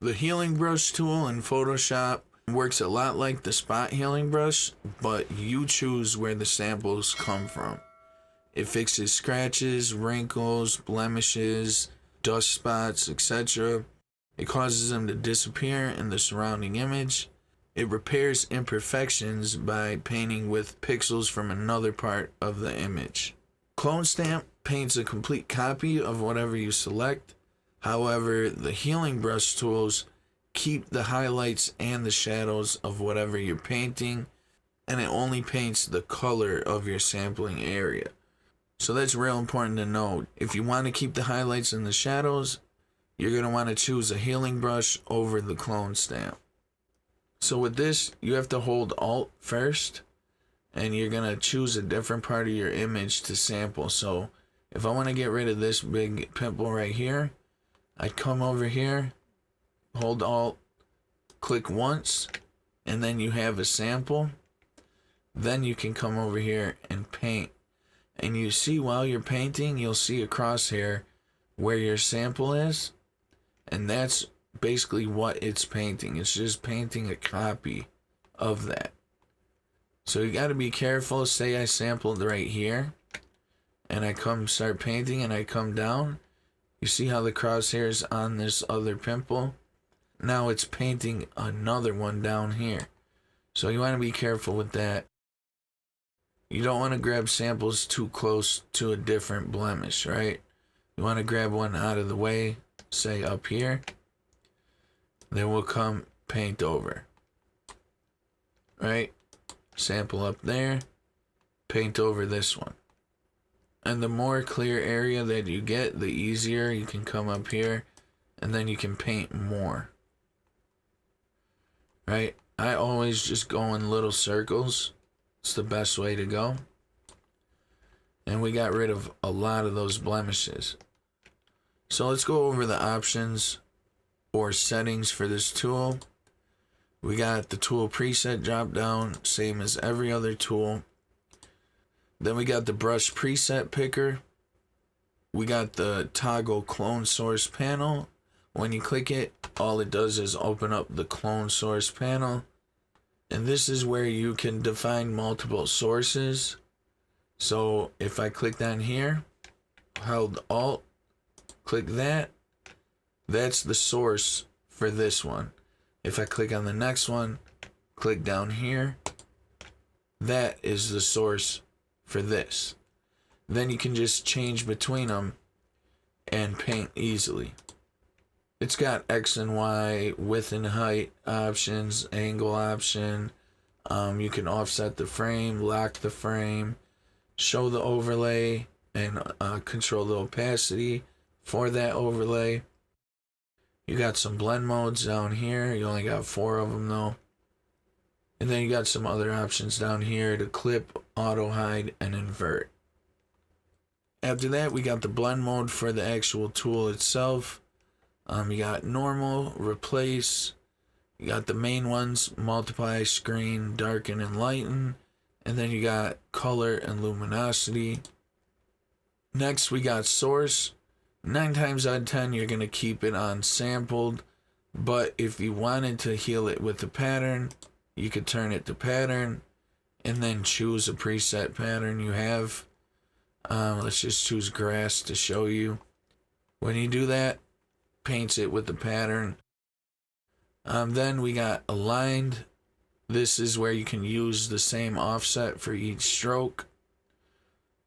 The healing brush tool in Photoshop works a lot like the spot healing brush, but you choose where the samples come from. It fixes scratches, wrinkles, blemishes, dust spots, etc. It causes them to disappear in the surrounding image. It repairs imperfections by painting with pixels from another part of the image. Clone stamp paints a complete copy of whatever you select. However, the healing brush tools keep the highlights and the shadows of whatever you're painting, and it only paints the color of your sampling area. So that's real important to know. If you want to keep the highlights and the shadows, you're going to want to choose a healing brush over the clone stamp. So with this, you have to hold Alt first, and you're going to choose a different part of your image to sample. So if I want to get rid of this big pimple right here, I come over here, hold Alt, click once, and then you have a sample. Then you can come over here and paint. And you see while you're painting, you'll see a crosshair where your sample is. And that's basically what it's painting. It's just painting a copy of that. So you got to be careful. Say I sampled right here, and I come start painting, and I come down. You see how the crosshair's on this other pimple? Now it's painting another one down here. So you want to be careful with that. You don't want to grab samples too close to a different blemish, right? You want to grab one out of the way, say up here. Then we'll come paint over. Right? Sample up there, paint over this one. And the more clear area that you get, the easier you can come up here, and then you can paint more. Right? I always just go in little circles. It's the best way to go. And we got rid of a lot of those blemishes. So let's go over the options or settings for this tool. We got the tool preset drop down, same as every other tool. Then we got the brush preset picker. We got the toggle clone source panel. When you click it, all it does is open up the clone source panel. And this is where you can define multiple sources. So if I click down here, held Alt, click that, that's the source for this one. If I click on the next one, click down here, that is the source for this. Then you can just change between them and paint easily. It's got X and Y, width and height options, angle option. You can offset the frame, lock the frame, show the overlay, and control the opacity for that overlay. You got some blend modes down here. You only got 4 of them though. And then you got some other options down here to clip, auto hide, and invert. After that, we got the blend mode for the actual tool itself. You got normal, replace. You got the main ones, multiply, screen, darken, and lighten. And then you got color and luminosity. Next, we got source. 9 times out of 10, you're going to keep it on sampled. But if you wanted to heal it with the pattern, you could turn it to pattern and then choose a preset pattern you have. Let's just choose grass to show you. When you do that, paints it with the pattern. Then we got aligned. This is where you can use the same offset for each stroke.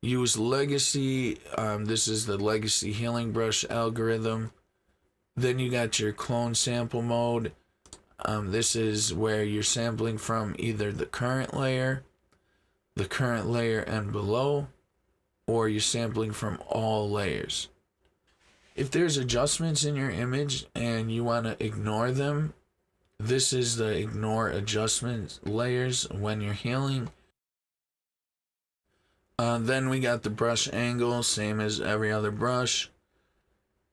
Use legacy. This is the legacy healing brush algorithm. Then you got your clone sample mode. This is where you're sampling from either the current layer and below, or you're sampling from all layers. If there's adjustments in your image and you want to ignore them, this is the ignore adjustment layers when you're healing. Then we got the brush angle, same as every other brush.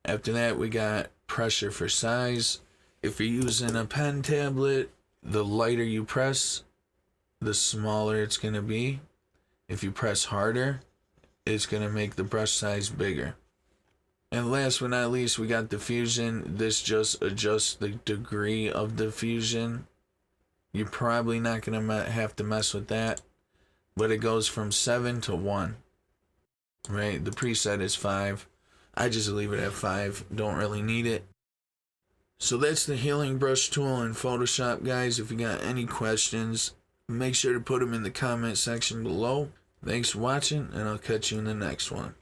After that, we got pressure for size. If you're using a pen tablet, the lighter you press, the smaller it's going to be. If you press harder, it's going to make the brush size bigger. And last but not least, we got diffusion. This just adjusts the degree of diffusion. You're probably not going to have to mess with that. But it goes from 7 to 1. Right? The preset is 5. I just leave it at 5. Don't really need it. So that's the healing brush tool in Photoshop, guys. If you got any questions, make sure to put them in the comment section below. Thanks for watching, and I'll catch you in the next one.